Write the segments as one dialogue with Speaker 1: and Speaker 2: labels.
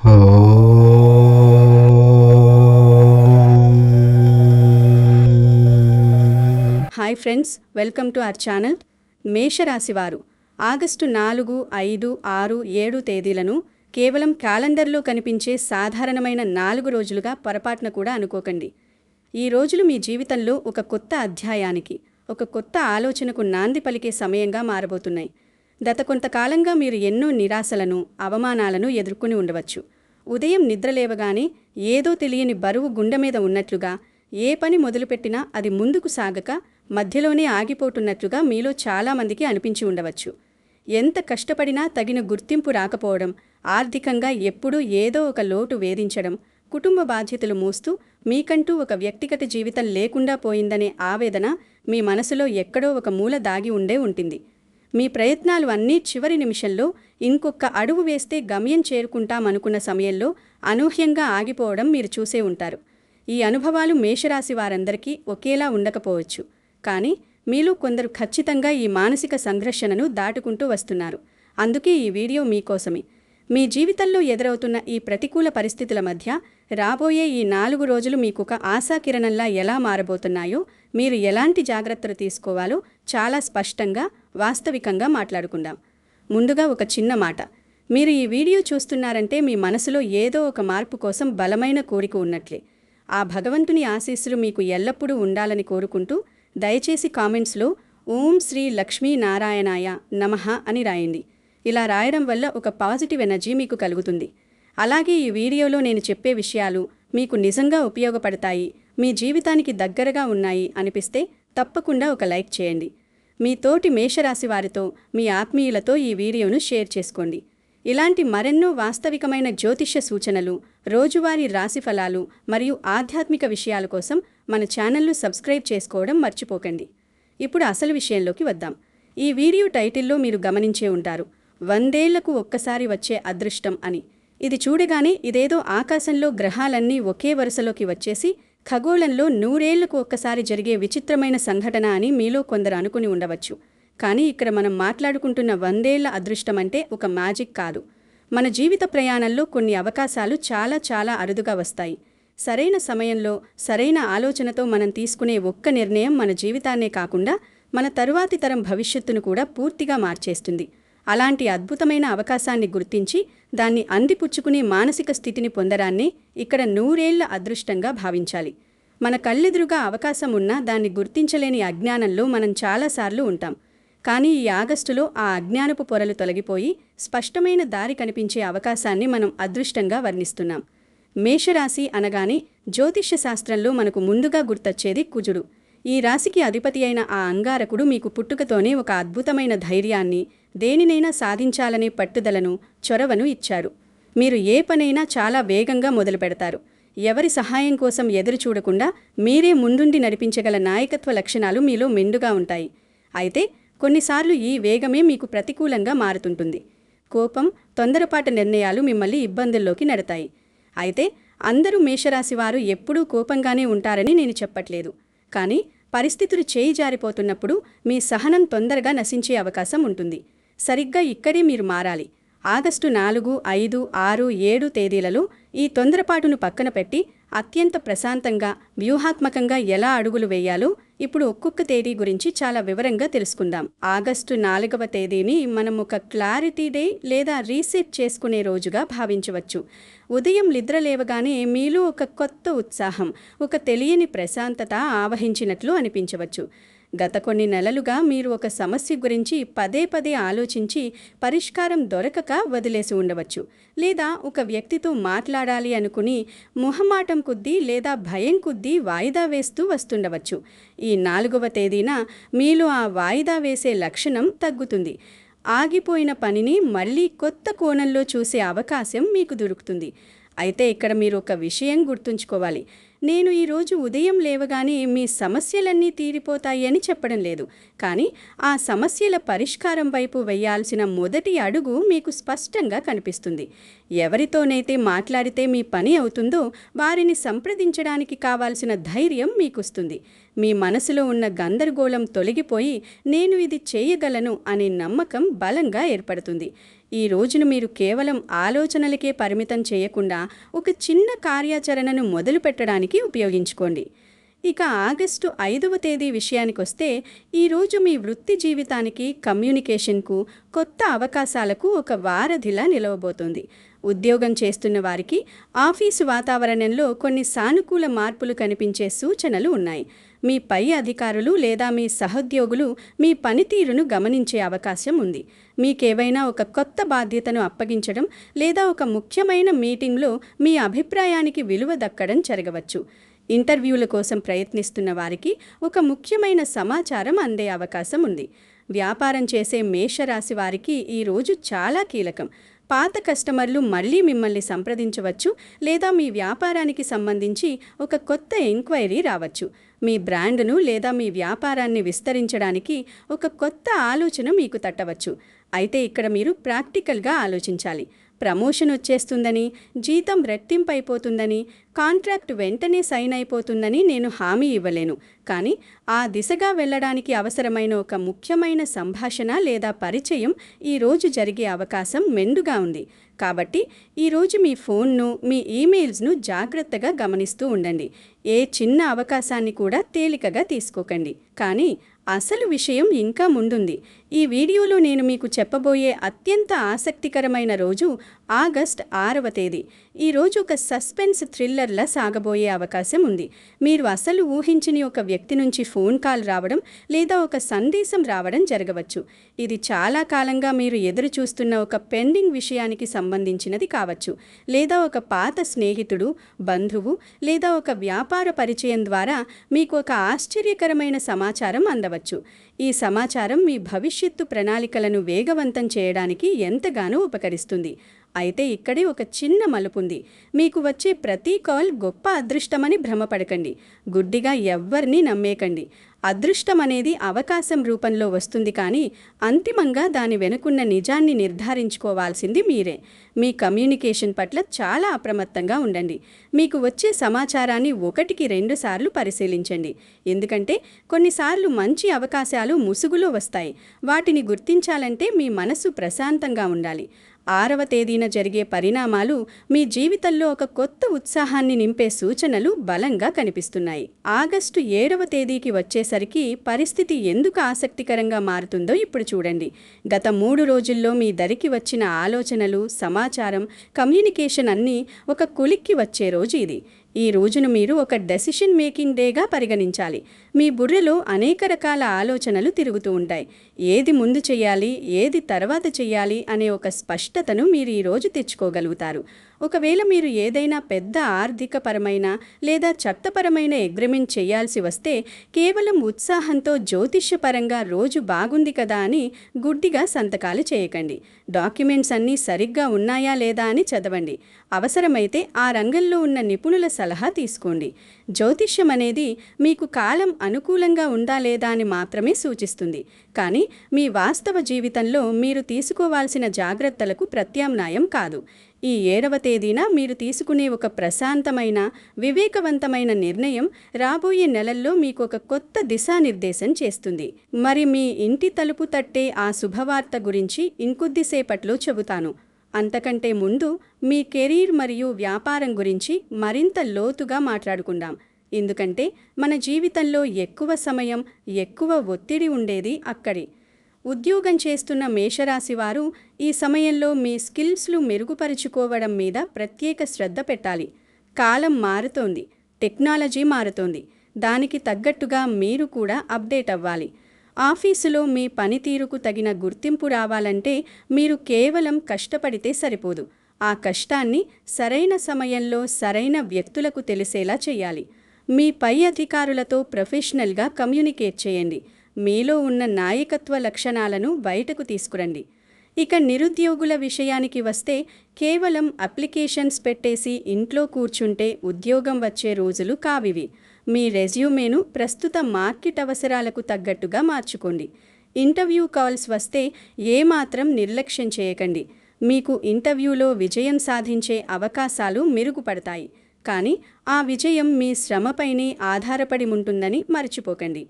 Speaker 1: Hi friends, welcome to our channel. మేషరాశివారు August 4, 5, 6, 7 తేదీలను కేవలం క్యాలెండర్లో కనిపించే సాధారణమైన 4 రోజులుగా పొరపాటున కూడా అనుకోకండి. ఈ రోజులు మీ జీవితంలో ఒక కొత్త అధ్యాయానికి, ఒక కొత్త ఆలోచనకు నాంది పలికే సమయంగా మారబోతున్నాయి. గత కొంతకాలంగా మీరు ఎన్నో నిరాశలను, అవమానాలను ఎదుర్కొని ఉండవచ్చు. ఉదయం నిద్రలేవగానే ఏదో తెలియని బరువు గుండె మీద ఉన్నట్లుగా, ఏ పని మొదలుపెట్టినా అది ముందుకు సాగక మధ్యలోనే ఆగిపోతున్నట్లుగా మీలో చాలామందికి అనిపించి ఉండవచ్చు. ఎంత కష్టపడినా తగిన గుర్తింపు రాకపోవడం, ఆర్థికంగా ఎప్పుడూ ఏదో ఒక లోటు వేధించడం, కుటుంబ బాధ్యతలు మోస్తూ మీకంటూ ఒక వ్యక్తిగత జీవితం లేకుండా పోయిందనే ఆవేదన మీ మనసులో ఎక్కడో ఒక మూల దాగి ఉండే ఉంటుంది. మీ ప్రయత్నాలు అన్నీ చివరి నిమిషంలో ఇంకొక అడుగు వేస్తే గమ్యం చేరుకుంటామనుకున్న సమయంలో అనూహ్యంగా ఆగిపోవడం మీరు చూసే ఉంటారు. ఈ అనుభవాలు మేషరాశి వారందరికీ ఒకేలా ఉండకపోవచ్చు. కానీ మీలో కొందరు ఖచ్చితంగా ఈ మానసిక సంఘర్షణను దాటుకుంటూ వస్తున్నారు. అందుకే ఈ వీడియో మీకోసమే. మీ జీవితంలో ఎదురవుతున్న ఈ ప్రతికూల పరిస్థితుల మధ్య రాబోయే ఈ 4 రోజులు మీకొక ఆశాకిరణంలా ఎలా మారబోతున్నాయో, మీరు ఎలాంటి జాగ్రత్తలు తీసుకోవాలో చాలా స్పష్టంగా, వాస్తవికంగా మాట్లాడుకుందాం. ముందుగా ఒక చిన్న మాట. మీరు ఈ వీడియో చూస్తున్నారంటే మీ మనసులో ఏదో ఒక మార్పు కోసం బలమైన కోరిక ఉన్నట్లే. ఆ భగవంతుని ఆశీస్సులు మీకు ఎల్లప్పుడూ ఉండాలని కోరుకుంటూ దయచేసి కామెంట్స్లో ఓం శ్రీ లక్ష్మీ నారాయణాయ నమః అని రాయండి. ఇలా రాయడం వల్ల ఒక పాజిటివ్ ఎనర్జీ మీకు కలుగుతుంది. అలాగే ఈ వీడియోలో నేను చెప్పే విషయాలు మీకు నిజంగా ఉపయోగపడతాయి, మీ జీవితానికి దగ్గరగా ఉన్నాయి అనిపిస్తే తప్పకుండా ఒక లైక్ చేయండి. మీ తోటి మేషరాశి వారితో, మీ ఆత్మీయులతో ఈ వీడియోను షేర్ చేసుకోండి. ఇలాంటి మరెన్నో వాస్తవికమైన జ్యోతిష్య సూచనలు, రోజువారీ రాశి ఫలాలు మరియు ఆధ్యాత్మిక విషయాల కోసం మన ఛానల్ను సబ్స్క్రైబ్ చేసుకోవడం మర్చిపోకండి. ఇప్పుడు అసలు విషయంలోకి వద్దాం. ఈ వీడియో టైటిల్లో మీరు గమనించే ఉంటారు, 100 ఏళ్లకు ఒక్కసారి వచ్చే అదృష్టం అని. ఇది చూడగానే ఇదేదో ఆకాశంలో గ్రహాలన్నీ ఒకే వరుసలోకి వచ్చేసి ఖగోళంలో 100 ఏళ్లకు ఒక్కసారి జరిగే విచిత్రమైన సంఘటన అని మీలో కొందరు అనుకుని ఉండవచ్చు. కానీ ఇక్కడ మనం మాట్లాడుకుంటున్న 100 ఏళ్ల అదృష్టం అంటే ఒక మ్యాజిక్ కాదు. మన జీవిత ప్రయాణంలో కొన్ని అవకాశాలు చాలా అరుదుగా వస్తాయి. సరైన సమయంలో, సరైన ఆలోచనతో మనం తీసుకునే ఒక్క నిర్ణయం మన జీవితాన్నే కాకుండా మన తరువాతి తరం భవిష్యత్తును కూడా పూర్తిగా మార్చేస్తుంది. అలాంటి అద్భుతమైన అవకాశాన్ని గుర్తించి దాన్ని అందిపుచ్చుకునే మానసిక స్థితిని పొందడాన్ని ఇక్కడ 100 ఏళ్ల అదృష్టంగా భావించాలి. మన కళ్ళెదురుగా అవకాశం ఉన్నా దాన్ని గుర్తించలేని అజ్ఞానంలో మనం చాలాసార్లు ఉంటాం. కానీ ఈ ఆగస్టులో ఆ అజ్ఞానపు పొరలు తొలగిపోయి స్పష్టమైన దారి కనిపించే అవకాశాన్ని మనం అదృష్టంగా వర్ణిస్తున్నాం. మేషరాశి అనగానే జ్యోతిష్య శాస్త్రంలో మనకు ముందుగా గుర్తొచ్చేది కుజుడు. ఈ రాశికి అధిపతి అయిన ఆ అంగారకుడు మీకు పుట్టుకతోనే ఒక అద్భుతమైన ధైర్యాన్ని, దేనినైనా సాధించాలనే పట్టుదలను, చొరవను ఇచ్చారు. మీరు ఏ పనైనా చాలా వేగంగా మొదలు పెడతారు. ఎవరి సహాయం కోసం ఎదురు చూడకుండా మీరే ముందుండి నడిపించగల నాయకత్వ లక్షణాలు మీలో మెండుగా ఉంటాయి. అయితే కొన్నిసార్లు ఈ వేగమే మీకు ప్రతికూలంగా మారుతుంటుంది. కోపం, తొందరపాటు నిర్ణయాలు మిమ్మల్ని ఇబ్బందుల్లోకి నెడతాయి. అయితే అందరూ మేషరాశివారు ఎప్పుడూ కోపంగానే ఉంటారని నేను చెప్పట్లేదు. కానీ పరిస్థితులు చేయి జారిపోతున్నప్పుడు మీ సహనం తొందరగా నశించే అవకాశం ఉంటుంది. సరిగ్గా ఇక్కడే మీరు మారాలి. ఆగస్టు 4, 5, 6, 7 తేదీలలో ఈ తొందరపాటును పక్కన పెట్టి అత్యంత ప్రశాంతంగా, వ్యూహాత్మకంగా ఎలా అడుగులు వేయాలో ఇప్పుడు ఒక్కొక్క తేదీ గురించి చాలా వివరంగా తెలుసుకుందాం. ఆగస్టు 4వ తేదీని మనం ఒక క్లారిటీ డే లేదా రీసెట్ చేసుకునే రోజుగా భావించవచ్చు. ఉదయం నిద్ర లేవగానే మీలో ఒక కొత్త ఉత్సాహం, ఒక తెలియని ప్రశాంతత ఆవహించినట్లు అనిపించవచ్చు. గత కొన్ని నెలలుగా మీరు ఒక సమస్య గురించి పదే ఆలోచించి పరిష్కారం దొరకక వదిలేసి ఉండవచ్చు. లేదా ఒక వ్యక్తితో మాట్లాడాలి అనుకుని మొహమాటం కొద్దీ లేదా భయం కొద్దీ వాయిదా వేస్తూ వస్తుండవచ్చు. ఈ 4వ తేదీన మీలో ఆ వాయిదా వేసే లక్షణం తగ్గుతుంది. ఆగిపోయిన పనిని మళ్ళీ కొత్త కోణంలో చూసే అవకాశం మీకు దొరుకుతుంది. అయితే ఇక్కడ మీరు ఒక విషయం గుర్తుంచుకోవాలి. నేను ఈరోజు ఉదయం లేవగానే మీ సమస్యలన్నీ తీరిపోతాయి అని చెప్పడం లేదు. కానీ ఆ సమస్యల పరిష్కారం వైపు వేయాల్సిన మొదటి అడుగు మీకు స్పష్టంగా కనిపిస్తుంది. ఎవరితోనైతే మాట్లాడితే మీ పని అవుతుందో వారిని సంప్రదించడానికి కావాల్సిన ధైర్యం మీకొస్తుంది. మీ మనసులో ఉన్న గందరగోళం తొలగిపోయి నేను ఇది చేయగలను అనే నమ్మకం బలంగా ఏర్పడుతుంది. ఈ రోజును మీరు కేవలం ఆలోచనలకే పరిమితం చేయకుండా ఒక చిన్న కార్యాచరణను మొదలు పెట్టడానికి ఉపయోగించుకోండి. ఇక ఆగస్టు 5వ తేదీ విషయానికొస్తే, ఈరోజు మీ వృత్తి జీవితానికి, కమ్యూనికేషన్కు, కొత్త అవకాశాలకు ఒక వారధిలా నిలవబోతోంది. ఉద్యోగం చేస్తున్న వారికి ఆఫీసు వాతావరణంలో కొన్ని సానుకూల మార్పులు కనిపించే సూచనలు ఉన్నాయి. మీ పై అధికారులు లేదా మీ సహోద్యోగులు మీ పనితీరును గమనించే అవకాశం ఉంది. మీకేవైనా ఒక కొత్త బాధ్యతను అప్పగించడం లేదా ఒక ముఖ్యమైన మీటింగ్లో మీ అభిప్రాయానికి విలువ దక్కడం జరగవచ్చు. ఇంటర్వ్యూల కోసం ప్రయత్నిస్తున్న వారికి ఒక ముఖ్యమైన సమాచారం అందే అవకాశం ఉంది. వ్యాపారం చేసే మేషరాశి వారికి ఈరోజు చాలా కీలకం. పాత కస్టమర్లు మళ్ళీ మిమ్మల్ని సంప్రదించవచ్చు లేదా మీ వ్యాపారానికి సంబంధించి ఒక కొత్త ఎంక్వైరీ రావచ్చు. మీ బ్రాండ్ను లేదా మీ వ్యాపారాన్ని విస్తరించడానికి ఒక కొత్త ఆలోచన మీకు తట్టవచ్చు. అయితే ఇక్కడ మీరు ప్రాక్టికల్గా ఆలోచించాలి. ప్రమోషన్ వచ్చేస్తుందని, జీతం రెట్టింపైపోతుందని, కాంట్రాక్ట్ వెంటనే సైన్ అయిపోతుందని నేను హామీ ఇవ్వలేను. కానీ ఆ దిశగా వెళ్ళడానికి అవసరమైన ఒక ముఖ్యమైన సంభాషణ లేదా పరిచయం ఈరోజు జరిగే అవకాశం మెండుగా ఉంది. కాబట్టి ఈరోజు మీ ఫోన్ను, మీ ఈమెయిల్స్ను జాగ్రత్తగా గమనిస్తూ ఉండండి. ఏ చిన్న అవకాశాన్ని కూడా తేలికగా తీసుకోకండి. కానీ అసలు విషయం ఇంకా ముందుంది. ఈ వీడియోలో నేను మీకు చెప్పబోయే అత్యంత ఆసక్తికరమైన రోజు ఆగస్ట్ 6వ తేదీ. ఈ రోజు ఒక సస్పెన్స్ థ్రిల్లర్లా సాగబోయే అవకాశం ఉంది. మీరు అసలు ఊహించని ఒక వ్యక్తి నుంచి ఫోన్ కాల్ రావడం లేదా ఒక సందేశం రావడం జరగవచ్చు. ఇది చాలా కాలంగా మీరు ఎదురు చూస్తున్న ఒక పెండింగ్ విషయానికి సంబంధించినది కావచ్చు, లేదా ఒక పాత స్నేహితుడు, బంధువు లేదా ఒక వ్యాపార పరిచయం ద్వారా మీకు ఒక ఆశ్చర్యకరమైన సమాచారం అందవచ్చు. ఈ సమాచారం మీ భవిష్యత్తు ప్రణాళికలను వేగవంతం చేయడానికి ఎంతగానో ఉపకరిస్తుంది. అయితే ఇక్కడే ఒక చిన్న మలుపుంది. మీకు వచ్చే ప్రతి కాల్ గొప్ప అదృష్టమని భ్రమపడకండి. గుడ్డిగా ఎవ్వరినీ నమ్మేకండి. అదృష్టం అనేది అవకాశం రూపంలో వస్తుంది, కానీ అంతిమంగా దాని వెనుకున్న నిజాన్ని నిర్ధారించుకోవాల్సింది మీరే. మీ కమ్యూనికేషన్ పట్ల చాలా అప్రమత్తంగా ఉండండి. మీకు వచ్చే సమాచారాన్ని 1-2 సార్లు పరిశీలించండి. ఎందుకంటే కొన్నిసార్లు మంచి అవకాశాలు ముసుగులో వస్తాయి. వాటిని గుర్తించాలంటే మీ మనసు ప్రశాంతంగా ఉండాలి. 6వ తేదీన జరిగే పరిణామాలు మీ జీవితంలో ఒక కొత్త ఉత్సాహాన్ని నింపే సూచనలు బలంగా కనిపిస్తున్నాయి. ఆగస్టు 7వ తేదీకి వచ్చేసరికి పరిస్థితి ఎందుకు ఆసక్తికరంగా మారుతుందో ఇప్పుడు చూడండి. గత 3 రోజుల్లో మీ దరికి వచ్చిన ఆలోచనలు, సమాచారం, కమ్యూనికేషన్ అన్నీ ఒక కొలిక్కి వచ్చే రోజు ఇది. ఈ రోజును మీరు ఒక డెసిషన్ మేకింగ్ డేగా పరిగణించాలి. మీ బుర్రలో అనేక రకాల ఆలోచనలు తిరుగుతూ ఉంటాయి. ఏది ముందు చెయ్యాలి, ఏది తర్వాత చెయ్యాలి అనే ఒక స్పష్టతను మీరు ఈరోజు తెచ్చుకోగలుగుతారు. ఒకవేళ మీరు ఏదైనా పెద్ద ఆర్థికపరమైన లేదా చట్టపరమైన అగ్రిమెంట్ చేయాల్సి వస్తే, కేవలం ఉత్సాహంతో జ్యోతిష్యపరంగా రోజు బాగుంది కదా అని గుడ్డిగా సంతకాలు చేయకండి. డాక్యుమెంట్స్ అన్నీ సరిగ్గా ఉన్నాయా లేదా అని చదవండి. అవసరమైతే ఆ రంగంలో ఉన్న నిపుణుల సలహా తీసుకోండి. జ్యోతిష్యం అనేది మీకు కాలం అనుకూలంగా ఉందా లేదా అని మాత్రమే సూచిస్తుంది, కానీ మీ వాస్తవ జీవితంలో మీరు తీసుకోవాల్సిన జాగ్రత్తలకు ప్రత్యామ్నాయం కాదు. ఈ 7వ తేదీన మీరు తీసుకునే ఒక ప్రశాంతమైన, వివేకవంతమైన నిర్ణయం రాబోయే నెలల్లో మీకు ఒక కొత్త దిశానిర్దేశం చేస్తుంది. మరి మీ ఇంటి తలుపు తట్టే ఆ శుభవార్త గురించి ఇంకొద్దిసేపట్లో చెబుతాను. అంతకంటే ముందు మీ కెరీర్ మరియు వ్యాపారం గురించి మరింత లోతుగా మాట్లాడుకుందాం. ఎందుకంటే మన జీవితంలో ఎక్కువ సమయం, ఎక్కువ ఒత్తిడి ఉండేది అక్కడే. ఉద్యోగం చేస్తున్న మేషరాశి వారు ఈ సమయంలో మీ స్కిల్స్లు మెరుగుపరుచుకోవడం మీద ప్రత్యేక శ్రద్ధ పెట్టాలి. కాలం మారుతోంది, టెక్నాలజీ మారుతోంది. దానికి తగ్గట్టుగా మీరు కూడా అప్డేట్ అవ్వాలి. ఆఫీసులో మీ పనితీరుకు తగిన గుర్తింపు రావాలంటే మీరు కేవలం కష్టపడితే సరిపోదు. ఆ కష్టాన్ని సరైన సమయంలో సరైన వ్యక్తులకు తెలిసేలా చేయాలి. మీ పై అధికారులతో ప్రొఫెషనల్గా కమ్యూనికేట్ చేయండి. మీలో ఉన్న నాయకత్వ లక్షణాలను బయటకు తీసుకురండి. ఇక నిరుద్యోగుల విషయానికి వస్తే, కేవలం అప్లికేషన్స్ పెట్టేసి ఇంట్లో కూర్చుంటే ఉద్యోగం వచ్చే రోజులు కావివి. మీ రెజ్యూమేను ప్రస్తుత మార్కెట్ అవసరాలకు తగ్గట్టుగా మార్చుకోండి. ఇంటర్వ్యూ కాల్స్ వస్తే ఏమాత్రం నిర్లక్ష్యం చేయకండి. మీకు ఇంటర్వ్యూలో విజయం సాధించే అవకాశాలు మెరుగుపడతాయి, కానీ ఆ విజయం మీ శ్రమపైనే ఆధారపడి ఉంటుందని మర్చిపోకండి.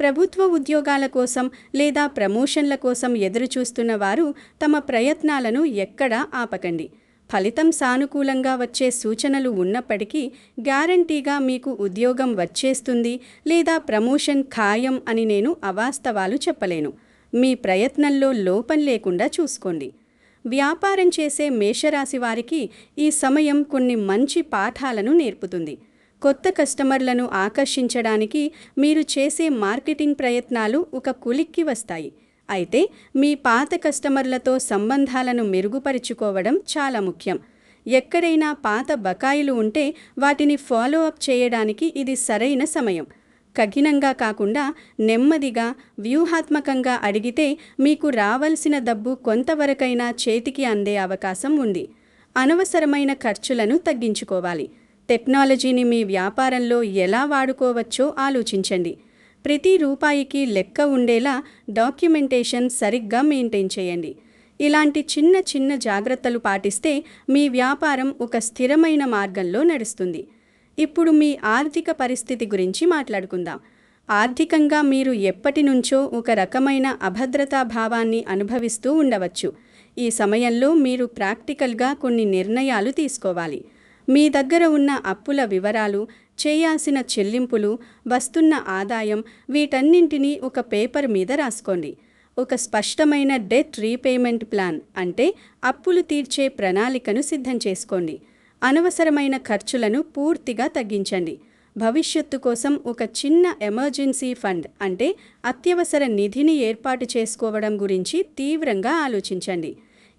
Speaker 1: ప్రభుత్వ ఉద్యోగాల కోసం లేదా ప్రమోషన్ల కోసం ఎదురుచూస్తున్న వారు తమ ప్రయత్నాలను ఎక్కడా ఆపకండి. ఫలితం సానుకూలంగా వచ్చే సూచనలు ఉన్నప్పటికీ గ్యారంటీగా మీకు ఉద్యోగం వచ్చేస్తుంది లేదా ప్రమోషన్ ఖాయం అని నేను అవాస్తవాలు చెప్పలేను. మీ ప్రయత్నంలో లోపం లేకుండా చూసుకోండి. వ్యాపారం చేసే మేషరాశి వారికి ఈ సమయం కొన్ని మంచి పాఠాలను నేర్పుతుంది. కొత్త కస్టమర్లను ఆకర్షించడానికి మీరు చేసే మార్కెటింగ్ ప్రయత్నాలు ఒక కొలిక్కి వస్తాయి. అయితే మీ పాత కస్టమర్లతో సంబంధాలను మెరుగుపరుచుకోవడం చాలా ముఖ్యం. ఎక్కడైనా పాత బకాయిలు ఉంటే వాటిని ఫాలో అప్ చేయడానికి ఇది సరైన సమయం. కఠినంగా కాకుండా నెమ్మదిగా, వ్యూహాత్మకంగా అడిగితే మీకు రావాల్సిన డబ్బు కొంతవరకైనా చేతికి అందే అవకాశం ఉంది. అనవసరమైన ఖర్చులను తగ్గించుకోవాలి. టెక్నాలజీని మీ వ్యాపారంలో ఎలా వాడుకోవచ్చో ఆలోచించండి. ప్రతి రూపాయికి లెక్క ఉండేలా డాక్యుమెంటేషన్ సరిగ్గా మెయింటైన్ చేయండి. ఇలాంటి చిన్న చిన్న జాగ్రత్తలు పాటిస్తే మీ వ్యాపారం ఒక స్థిరమైన మార్గంలో నడుస్తుంది. ఇప్పుడు మీ ఆర్థిక పరిస్థితి గురించి మాట్లాడుకుందాం. ఆర్థికంగా మీరు ఎప్పటి నుంచో ఒక రకమైన అభద్రతా భావాన్ని అనుభవిస్తూ ఉండవచ్చు. ఈ సమయంలో మీరు ప్రాక్టికల్గా కొన్ని నిర్ణయాలు తీసుకోవాలి. మీ దగ్గర ఉన్న అప్పుల వివరాలు, చేయాల్సిన చెల్లింపులు, వస్తున్న ఆదాయం వీటన్నింటినీ ఒక పేపర్ మీద రాసుకోండి. ఒక స్పష్టమైన డెట్ రీపేమెంట్ ప్లాన్ అంటే అప్పులు తీర్చే ప్రణాళికను సిద్ధం చేసుకోండి. అనవసరమైన ఖర్చులను పూర్తిగా తగ్గించండి. భవిష్యత్తు కోసం ఒక చిన్న ఎమర్జెన్సీ ఫండ్ అంటే అత్యవసర నిధిని ఏర్పాటు చేసుకోవడం గురించి తీవ్రంగా ఆలోచించండి.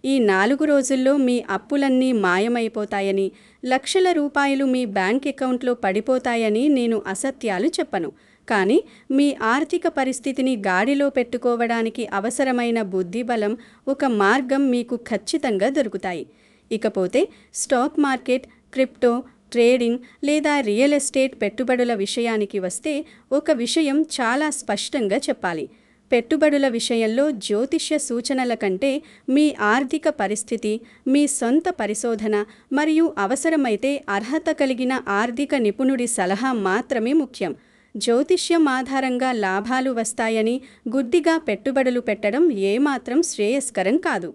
Speaker 1: ఈ 4 రోజుల్లో మీ అప్పులన్నీ మాయమైపోతాయని, లక్షల రూపాయలు మీ బ్యాంక్ అకౌంట్లో పడిపోతాయని నేను అసత్యాలు చెప్పను. కానీ మీ ఆర్థిక పరిస్థితిని గాడిలో పెట్టుకోవడానికి అవసరమైన బుద్ధిబలం, ఒక మార్గం మీకు ఖచ్చితంగా దొరుకుతాయి. ఇకపోతే స్టాక్ మార్కెట్, క్రిప్టో, ట్రేడింగ్ లేదా రియల్ ఎస్టేట్ పెట్టుబడుల విషయానికి వస్తే ఒక విషయం చాలా స్పష్టంగా చెప్పాలి. పెట్టుబడుల విషయంలో జ్యోతిష్య సూచనల కంటే మీ ఆర్థిక పరిస్థితి, మీ సొంత పరిశోధన మరియు అవసరమైతే అర్హత కలిగిన ఆర్థిక నిపుణుడి సలహా మాత్రమే ముఖ్యం. జ్యోతిష్యం ఆధారంగా లాభాలు వస్తాయని గుడ్డిగా పెట్టుబడులు పెట్టడం ఏమాత్రం శ్రేయస్కరం కాదు.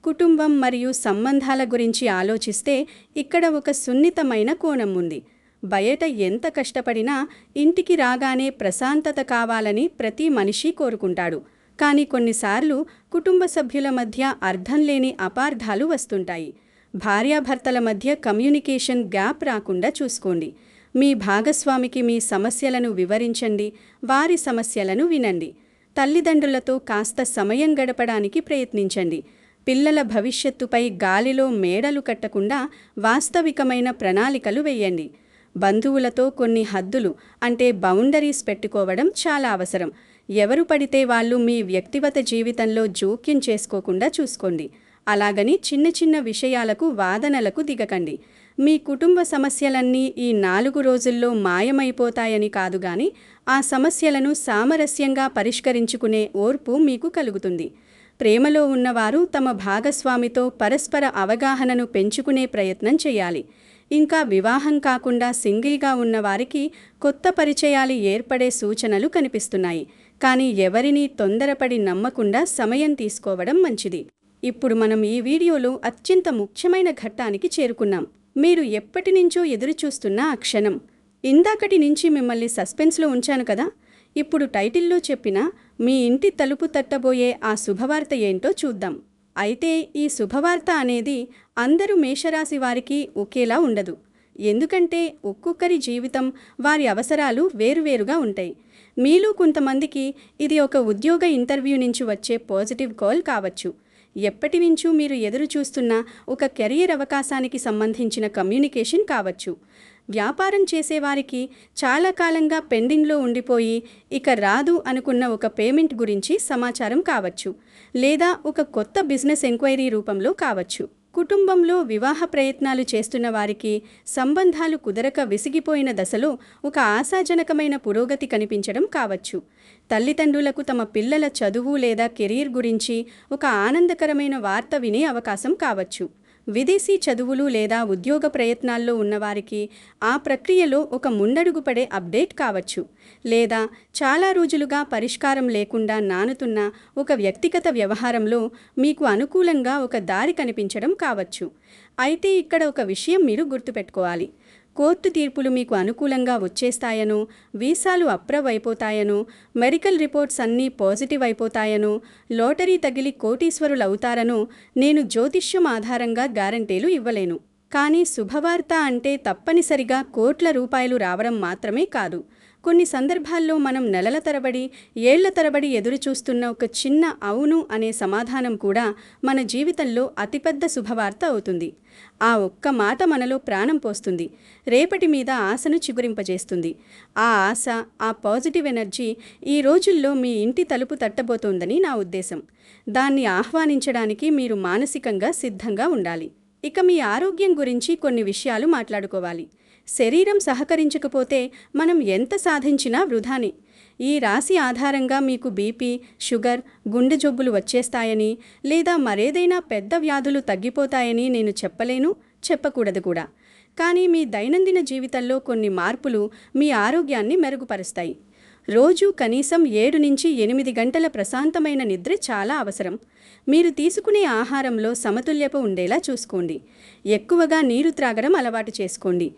Speaker 1: కుటుంబం మరియు సంబంధాల గురించి ఆలోచిస్తే ఇక్కడ ఒక సున్నితమైన కోణం ఉంది. బయట ఎంత కష్టపడినా ఇంటికి రాగానే ప్రశాంతత కావాలని ప్రతి మనిషి కోరుకుంటాడు. కానీ కొన్నిసార్లు కుటుంబ సభ్యుల మధ్య అర్థం లేని అపార్థాలు వస్తుంటాయి. భార్యాభర్తల మధ్య కమ్యూనికేషన్ గ్యాప్ రాకుండా చూసుకోండి. మీ భాగస్వామికి మీ సమస్యలను వివరించండి, వారి సమస్యలను వినండి. తల్లిదండ్రులతో కాస్త సమయం గడపడానికి ప్రయత్నించండి. పిల్లల భవిష్యత్తుపై గాలిలో మేడలు కట్టకుండా వాస్తవికమైన ప్రణాళికలు వేయండి. బంధువులతో కొన్ని హద్దులు అంటే బౌండరీస్ పెట్టుకోవడం చాలా అవసరం. ఎవరు పడితే వాళ్ళు మీ వ్యక్తిగత జీవితంలో జోక్యం చేసుకోకుండా చూసుకోండి. అలాగని చిన్న చిన్న విషయాలకు వాదనలకు దిగకండి. మీ కుటుంబ సమస్యలన్నీ ఈ 4 రోజుల్లో మాయమైపోతాయని కాదు గాని ఆ సమస్యలను సామరస్యంగా పరిష్కరించుకునే ఓర్పు మీకు కలుగుతుంది. ప్రేమలో ఉన్నవారు తమ భాగస్వామితో పరస్పర అవగాహనను పెంచుకునే ప్రయత్నం చేయాలి. ఇంకా వివాహం కాకుండా సింగిల్గా ఉన్నవారికి కొత్త పరిచయాలు ఏర్పడే సూచనలు కనిపిస్తున్నాయి. కానీ ఎవరినీ తొందరపడి నమ్మకుండా సమయం తీసుకోవడం మంచిది. ఇప్పుడు మనం ఈ వీడియోలో అత్యంత ముఖ్యమైన ఘట్టానికి చేరుకున్నాం. మీరు ఎప్పటి నుంచో ఎదురుచూస్తున్న ఆ క్షణం. ఇందాకటి నుంచి మిమ్మల్ని సస్పెన్స్లో ఉంచాను కదా. ఇప్పుడు టైటిల్లో చెప్పిన మీ ఇంటి తలుపు తట్టబోయే ఆ శుభవార్త ఏంటో చూద్దాం. అయితే ఈ శుభవార్త అనేది అందరూ మేషరాశి వారికి ఒకేలా ఉండదు. ఎందుకంటే ఒక్కొక్కరి జీవితం, వారి అవసరాలు వేరువేరుగా ఉంటాయి. మీలో కొంతమందికి ఇది ఒక ఉద్యోగ ఇంటర్వ్యూ నుంచి వచ్చే పాజిటివ్ కాల్ కావచ్చు. ఎప్పటి నుంచో మీరు ఎదురు చూస్తున్న ఒక కెరియర్ అవకాశానికి సంబంధించిన కమ్యూనికేషన్ కావచ్చు. వ్యాపారం చేసేవారికి చాలా కాలంగా పెండింగ్లో ఉండిపోయి ఇక రాదు అనుకున్న ఒక పేమెంట్ గురించి సమాచారం కావచ్చు. లేదా ఒక కొత్త బిజినెస్ ఎంక్వైరీ రూపంలో కావచ్చు. కుటుంబంలో వివాహ ప్రయత్నాలు చేస్తున్న వారికి సంబంధాలు కుదరక విసిగిపోయిన దశలో ఒక ఆశాజనకమైన పురోగతి కనిపించడం కావచ్చు. తల్లిదండ్రులకు తమ పిల్లల చదువు లేదా కెరీర్ గురించి ఒక ఆనందకరమైన వార్త వినే అవకాశం కావచ్చు. విదేశీ చదువులు లేదా ఉద్యోగ ప్రయత్నాల్లో ఉన్నవారికి ఆ ప్రక్రియలో ఒక ముందడుగు పడే అప్డేట్ కావచ్చు. లేదా చాలా రోజులుగా పరిష్కారం లేకుండా నానుతున్న ఒక వ్యక్తిగత వ్యవహారంలో మీకు అనుకూలంగా ఒక దారి కనిపించడం కావచ్చు. అయితే ఇక్కడ ఒక విషయం మీరు గుర్తుపెట్టుకోవాలి. కోర్టు తీర్పులు మీకు అనుకూలంగా వచ్చేస్తాయనో, వీసాలు అప్రూవ్ అయిపోతాయనో, మెడికల్ రిపోర్ట్స్ అన్నీ పాజిటివ్ అయిపోతాయనో, లాటరీ తగిలి కోటీశ్వరులవుతారనో నేను జ్యోతిష్యం ఆధారంగా గ్యారంటీలు ఇవ్వలేను. కానీ శుభవార్త అంటే తప్పనిసరిగా కోట్ల రూపాయలు రావడం మాత్రమే కాదు. కొన్ని సందర్భాల్లో మనం నెలల తరబడి, ఏళ్ల తరబడి ఎదురుచూస్తున్న ఒక చిన్న అవును అనే సమాధానం కూడా మన జీవితంలో అతిపెద్ద శుభవార్త అవుతుంది. ఆ ఒక్క మాట మనలో ప్రాణం పోస్తుంది, రేపటి మీద ఆశను చిగురింపజేస్తుంది. ఆ ఆశ, ఆ పాజిటివ్ ఎనర్జీ ఈ రోజుల్లో మీ ఇంటి తలుపు తట్టబోతోందని నా ఉద్దేశం. దాన్ని ఆహ్వానించడానికి మీరు మానసికంగా సిద్ధంగా ఉండాలి. ఇక మీ ఆరోగ్యం గురించి కొన్ని విషయాలు మాట్లాడుకోవాలి. శరీరం సహకరించకపోతే మనం ఎంత సాధించినా వృధాని. ఈ రాశి ఆధారంగా మీకు బీపీ, షుగర్, గుండె జబ్బులు వచ్చేస్తాయని లేదా మరేదైనా పెద్ద వ్యాధులు తగ్గిపోతాయని నేను చెప్పలేను, చెప్పకూడదు కూడా. కానీ మీ దైనందిన జీవితంలో కొన్ని మార్పులు మీ ఆరోగ్యాన్ని మెరుగుపరుస్తాయి. రోజు కనీసం 7 నుంచి 8 గంటల ప్రశాంతమైన నిద్ర చాలా అవసరం. మీరు తీసుకునే ఆహారంలో సమతుల్యత ఉండేలా చూసుకోండి. ఎక్కువగా నీరు త్రాగడం అలవాటు చేసుకోండి.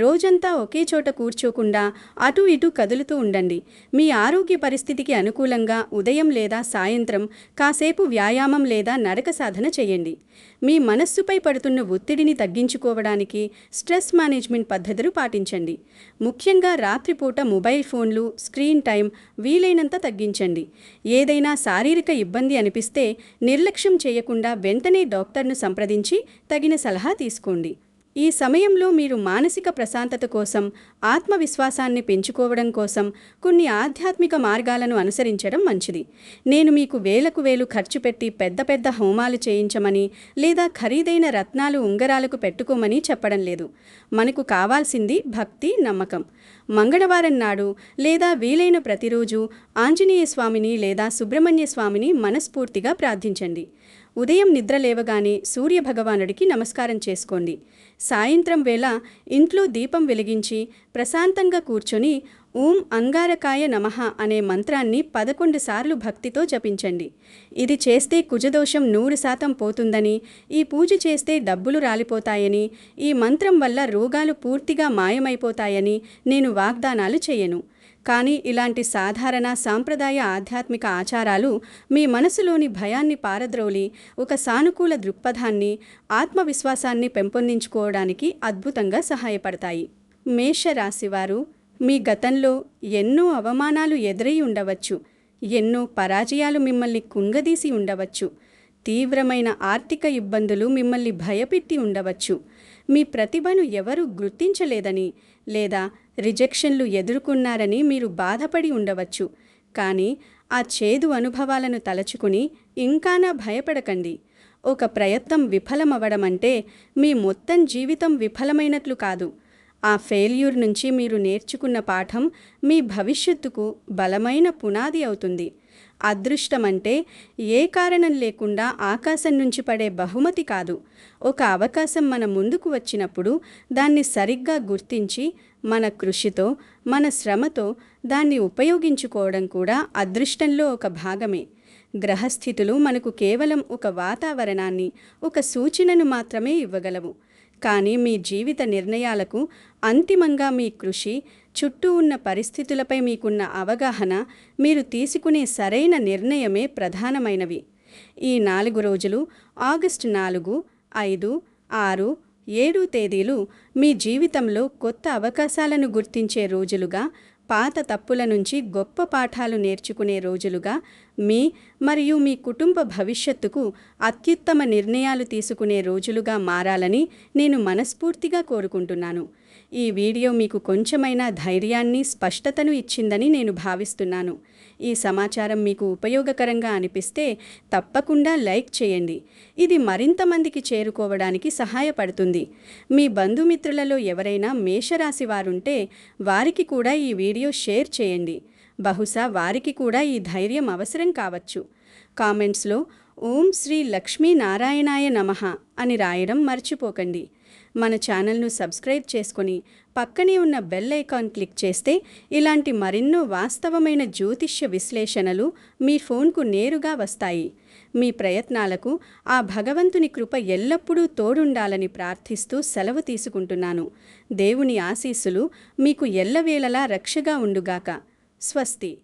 Speaker 1: రోజంతా ఒకే చోట కూర్చోకుండా అటు ఇటు కదులుతూ ఉండండి. మీ ఆరోగ్య పరిస్థితికి అనుకూలంగా ఉదయం లేదా సాయంత్రం కాసేపు వ్యాయామం లేదా నడక సాధన చేయండి. మీ మనస్సుపై పడుతున్న ఒత్తిడిని తగ్గించుకోవడానికి స్ట్రెస్ మేనేజ్మెంట్ పద్ధతులు పాటించండి. ముఖ్యంగా రాత్రిపూట మొబైల్ ఫోన్లు, స్క్రీన్ టైం వీలైనంత తగ్గించండి. ఏదైనా శారీరక ఇబ్బంది అనిపిస్తే నిర్లక్ష్యం చేయకుండా వెంటనే డాక్టర్ను సంప్రదించి తగిన సలహా తీసుకోండి. ఈ సమయంలో మీరు మానసిక ప్రశాంతత కోసం, ఆత్మవిశ్వాసాన్ని పెంచుకోవడం కోసం కొన్ని ఆధ్యాత్మిక మార్గాలను అనుసరించడం మంచిది. నేను మీకు వేలకు వేలు ఖర్చు పెట్టి పెద్ద పెద్ద హోమాలు చేయించమని లేదా ఖరీదైన రత్నాలు ఉంగరాలకు పెట్టుకోమని చెప్పడం లేదు. మనకు కావాల్సింది భక్తి, నమ్మకం. మంగళవారం నాడు లేదా వీలైన ప్రతిరోజు ఆంజనేయ స్వామిని లేదా సుబ్రహ్మణ్య స్వామిని మనస్ఫూర్తిగా ప్రార్థించండి. ఉదయం నిద్ర లేవగానే సూర్యభగవానుడికి నమస్కారం చేసుకోండి. సాయంత్రం వేళ ఇంట్లో దీపం వెలిగించి ప్రశాంతంగా కూర్చొని ఓం అంగారకాయ నమః అనే మంత్రాన్ని 11 సార్లు భక్తితో జపించండి. ఇది చేస్తే కుజదోషం 100% పోతుందని, ఈ పూజ చేస్తే డబ్బులు రాలిపోతాయని, ఈ మంత్రం వల్ల రోగాలు పూర్తిగా మాయమైపోతాయని నేను వాగ్దానాలు చేయను. కానీ ఇలాంటి సాధారణ సాంప్రదాయ ఆధ్యాత్మిక ఆచారాలు మీ మనసులోని భయాన్ని పారద్రోలి ఒక సానుకూల దృక్పథాన్ని, ఆత్మవిశ్వాసాన్ని పెంపొందించుకోవడానికి అద్భుతంగా సహాయపడతాయి. మేషరాశివారు, మీ గతంలో ఎన్నో అవమానాలు ఎదురై ఉండవచ్చు. ఎన్నో పరాజయాలు మిమ్మల్ని కుంగదీసి ఉండవచ్చు. తీవ్రమైన ఆర్థిక ఇబ్బందులు మిమ్మల్ని భయపెట్టి ఉండవచ్చు. మీ ప్రతిభను ఎవరూ గుర్తించలేదని లేదా రిజెక్షన్లు ఎదుర్కొన్నారని మీరు బాధపడి ఉండవచ్చు. కానీ ఆ చేదు అనుభవాలను తలచుకుని ఇంకానా భయపడకండి. ఒక ప్రయత్నం విఫలమవ్వడం అంటే మీ మొత్తం జీవితం విఫలమైనట్లు కాదు. ఆ ఫెయిల్యూర్ నుంచి మీరు నేర్చుకున్న పాఠం మీ భవిష్యత్తుకు బలమైన పునాది అవుతుంది. అదృష్టం అంటే ఏ కారణం లేకుండా ఆకాశం నుంచి పడే బహుమతి కాదు. ఒక అవకాశం మన ముందుకు వచ్చినప్పుడు దాన్ని సరిగ్గా గుర్తించి మన కృషితో, మన శ్రమతో దాన్ని ఉపయోగించుకోవడం కూడా అదృష్టంలో ఒక భాగమే. గ్రహస్థితులు మనకు కేవలం ఒక వాతావరణాన్ని, ఒక సూచనను మాత్రమే ఇవ్వగలవు. కానీ మీ జీవిత నిర్ణయాలకు అంతిమంగా మీ కృషి, చుట్టూ ఉన్న పరిస్థితులపై మీకున్న అవగాహన, మీరు తీసుకునే సరైన నిర్ణయమే ప్రధానమైనవి. ఈ 4 రోజులు ఆగస్టు 4, 5, 6, 7 తేదీలు మీ జీవితంలో కొత్త అవకాశాలను గుర్తించే రోజులుగా, పాత తప్పుల నుంచి గొప్ప పాఠాలు నేర్చుకునే రోజులుగా, మీ మరియు మీ కుటుంబ భవిష్యత్తుకు అత్యుత్తమ నిర్ణయాలు తీసుకునే రోజులుగా మారాలని నేను మనస్ఫూర్తిగా కోరుకుంటున్నాను. ఈ వీడియో మీకు కొంచెమైనా ధైర్యాన్ని, స్పష్టతను ఇచ్చిందని నేను భావిస్తున్నాను. ఈ సమాచారం మీకు ఉపయోగకరంగా అనిపిస్తే తప్పకుండా లైక్ చేయండి. ఇది మరింత మందికి చేరుకోవడానికి సహాయపడుతుంది. మీ బంధుమిత్రులలో ఎవరైనా మేషరాశి వారుంటే వారికి కూడా ఈ వీడియో షేర్ చేయండి. బహుశా వారికి కూడా ఈ ధైర్యం అవసరం కావచ్చు. కామెంట్స్లో ఓం శ్రీ లక్ష్మీనారాయణాయ నమః అని రాయడం మర్చిపోకండి. మన ఛానల్ను సబ్స్క్రైబ్ చేసుకొని పక్కనే ఉన్న బెల్ ఐకాన్ క్లిక్ చేస్తే ఇలాంటి మరెన్నో వాస్తవమైన జ్యోతిష్య విశ్లేషణలు మీ ఫోన్కు నేరుగా వస్తాయి. మీ ప్రయత్నాలకు ఆ భగవంతుని కృప ఎల్లప్పుడూ తోడుండాలని ప్రార్థిస్తూ సెలవు తీసుకుంటున్నాను. దేవుని ఆశీస్సులు మీకు ఎల్లవేళలా రక్షగా ఉండుగాక. స్వస్తి.